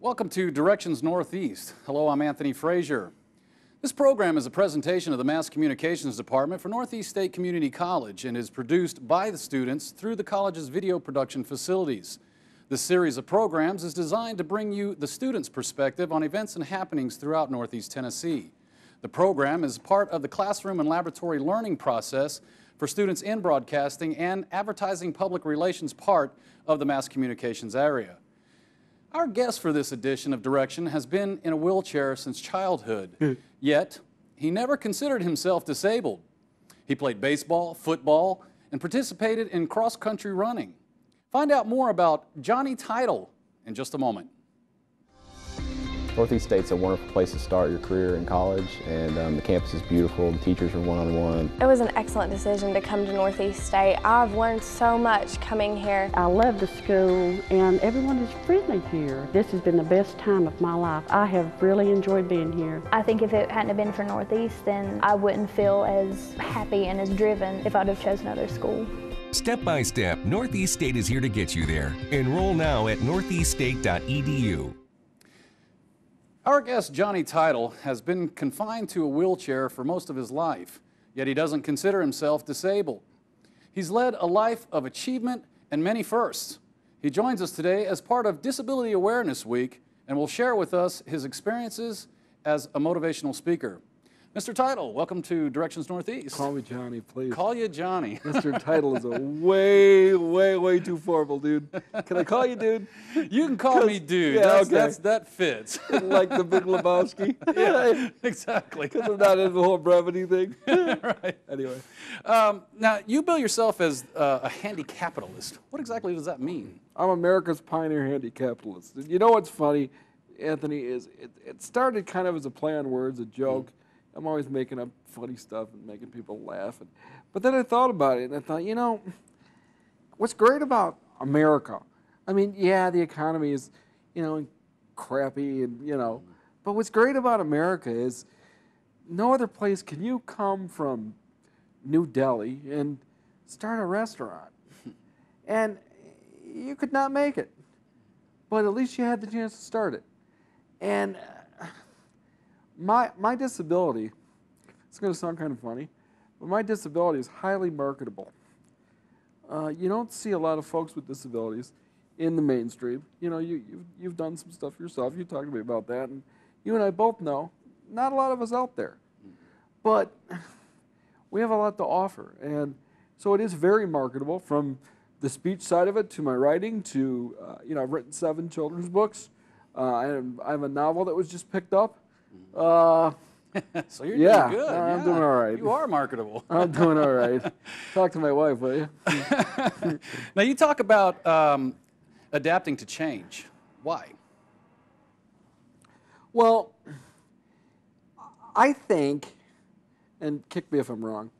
Welcome to Directions Northeast. Hello, I'm Anthony Frazier. This program is a presentation of the Mass Communications Department for Northeast State Community College and is produced by the students through the college's video production facilities. This series of programs is designed to bring you the students' perspective on events and happenings throughout Northeast Tennessee. The program is part of the classroom and laboratory learning process for students in broadcasting and advertising public relations part of the mass communications area. Our guest for this edition of Direction has been in a wheelchair since childhood, yet he never considered himself disabled. He played baseball, football, and participated in cross-country running. Find out more about Johnny Tuitul in just a moment. Northeast State's a wonderful place to start your career in college, and the campus is beautiful, the teachers are one-on-one. It was an excellent decision to come to Northeast State. I've learned so much coming here. I love the school, and everyone is friendly here. This has been the best time of my life. I have really enjoyed being here. I think if it hadn't have been for Northeast, then I wouldn't feel as happy and as driven if I'd have chosen another school. Step by step, Northeast State is here to get you there. Enroll now at northeaststate.edu. Our guest, Johnny Tuitul, has been confined to a wheelchair for most of his life, yet he doesn't consider himself disabled. He's led a life of achievement and many firsts. He joins us today as part of Disability Awareness Week and will share with us his experiences as a motivational speaker. Mr. Tuitul, welcome to Directions Northeast. Call me Johnny, please. Call you Johnny. Mr. Tuitul is a way too formal, dude. Can I call you dude? You can call me dude. Yeah, That fits. Like the Big Lebowski? Yeah, exactly. Because I'm not into the whole brevity thing. Right. Anyway. Now, you bill yourself as a handicapitalist. What exactly does that mean? I'm America's pioneer handicapitalist. You know what's funny, Anthony, is it started kind of as a play on words, a joke. I'm always making up funny stuff and making people laugh. But then I thought about it, and I thought, you know, what's great about America, I mean, yeah, the economy is, you know, crappy, and, you know, but what's great about America is no other place can you come from New Delhi and start a restaurant. And you could not make it, but at least you had the chance to start it. And my disability, it's going to sound kind of funny, but my disability is highly marketable. You don't see a lot of folks with disabilities in the mainstream. You know, you've done some stuff yourself. You talked to me about that, and you and I both know not a lot of us out there. But we have a lot to offer, and so it is very marketable, from the speech side of it to my writing to, you know, I've written 7 children's books. I have a novel that was just picked up. So you're doing good. I'm doing all right. You are marketable. I'm doing all right. Talk to my wife, will you? Now, you talk about adapting to change. Why? Well, I think, and kick me if I'm wrong,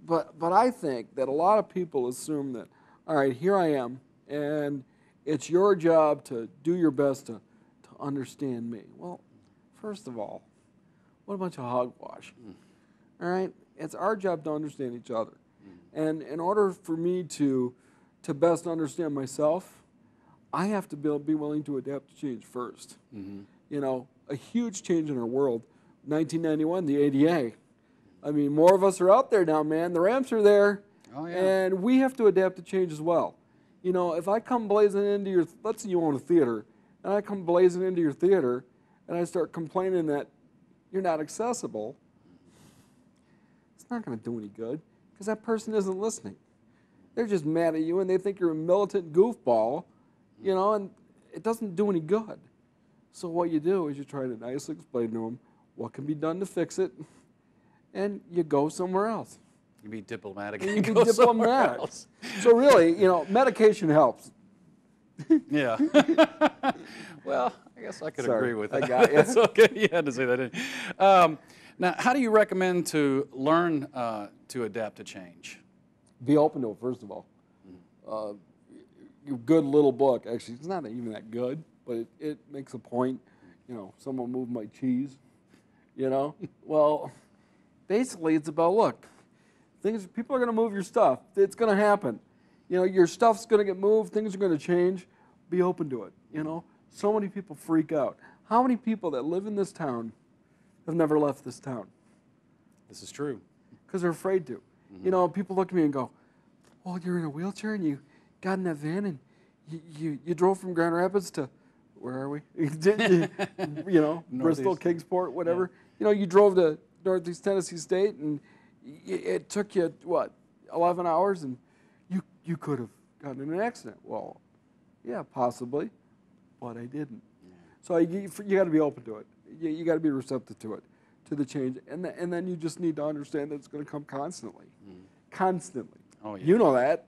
but I think that a lot of people assume that, all right, here I am, and it's your job to do your best to understand me. Well, first of all, what a bunch of hogwash. All right? It's our job to understand each other. And in order for me to best understand myself, I have to be willing to adapt to change first. You know, a huge change in our world, 1991, the ADA. I mean, more of us are out there now, man. The ramps are there. Oh, yeah. And we have to adapt to change as well. You know, if I come blazing into your, let's say you own a theater, and I come blazing into your theater, and I start complaining that you're not accessible, it's not going to do any good, because that person isn't listening. They're just mad at you, and they think you're a militant goofball, you know, and it doesn't do any good. So what you do is you try to nicely explain to them what can be done to fix it, and you go somewhere else. You be diplomatic. And you be diplomatic. Else. So really, you know, medication helps. Yeah. Well, I guess I could agree with that. I got you. That's okay. You had to say that, didn't you? Now, how do you recommend to learn to adapt to change? Be open to it, first of all. Your good little book, actually, it's not even that good, but it makes a point. You know, someone moved my cheese, you know? Well, basically, it's about, look, people are going to move your stuff. It's going to happen. You know, your stuff's going to get moved. Things are going to change. Be open to it, you know? so many people freak out. How many people that live in this town have never left this town? This is true. Because they're afraid to. You know, people look at me and go, "Oh, you're in a wheelchair and you got in that van and you drove from Grand Rapids to, where are we? You know, Bristol, Kingsport, whatever. Yeah. You know, you drove to Northeast Tennessee State and it took you, what, 11 hours and you could have gotten in an accident." Well, yeah, possibly, but I didn't. Yeah. So you got to be open to it. You got to be receptive to it, to the change, and then you just need to understand that it's going to come constantly, constantly. Oh yeah. You know that.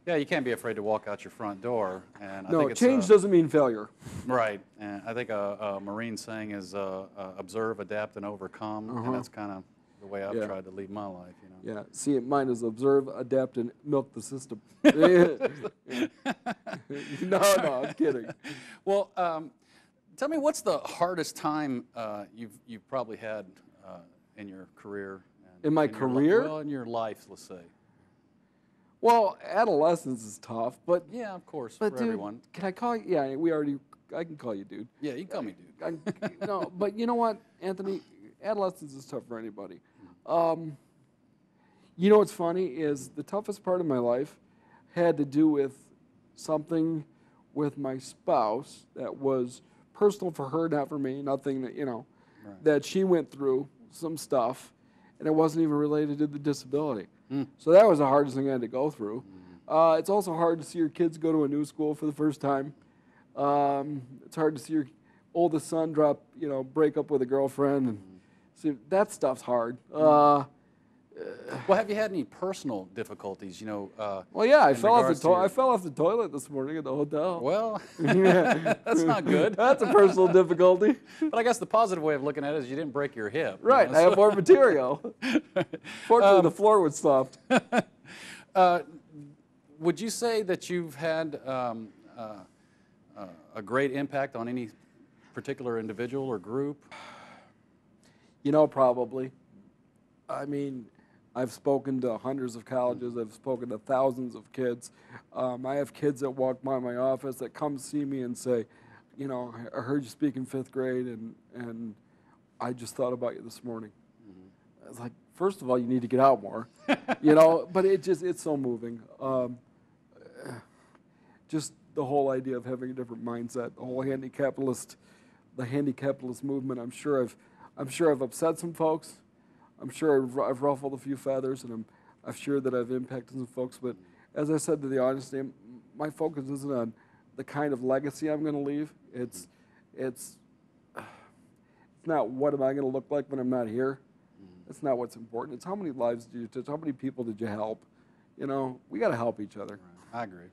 Yeah, you can't be afraid to walk out your front door. And I No, think it's, change doesn't mean failure. Right, and I think a Marine saying is observe, adapt, and overcome, and that's kind of the way I've tried to lead my life. You know. Yeah. See, mine is observe, adapt, and milk the system. No, I'm kidding. Well, tell me, what's the hardest time you've probably had in your career? And In my career? Well, in your life, let's say. Well, adolescence is tough, but Yeah, of course, but for dude, everyone. can I call you? Yeah, I can call you dude. Yeah, you can call me dude. No, but you know what, Anthony? Adolescence is tough for anybody. You know what's funny is the toughest part of my life had to do with something with my spouse that was personal for her, not for me. Nothing that, you know, that she went through some stuff, and it wasn't even related to the disability. So that was the hardest thing I had to go through. It's also hard to see your kids go to a new school for the first time. It's hard to see your oldest son break up with a girlfriend, and see, that stuff's hard. Well, have you had any personal difficulties? You know. Well, yeah, I in fell regards to your- off the toilet this morning at the hotel. Well, that's not good. That's a personal difficulty. But I guess the positive way of looking at it is you didn't break your hip. you Right, know, I have so- more material. Fortunately, the floor was soft. Would you say that you've had a great impact on any particular individual or group? You know, probably. I mean, I've spoken to hundreds of colleges. I've spoken to thousands of kids. I have kids that walk by my office that come see me and say, you know, I heard you speak in 5th grade, and I just thought about you this morning. It's like, first of all, you need to get out more, you know. But it's so moving. Just the whole idea of having a different mindset, the whole the handicapitalist movement. I'm sure I've upset some folks. I'm sure I've ruffled a few feathers, and I'm sure that I've impacted some folks. But as I said to the audience, my focus isn't on the kind of legacy I'm going to leave. It's not what am I going to look like when I'm not here. That's not what's important. It's how many lives did you touch? How many people did you help? You know, we got to help each other. I agree.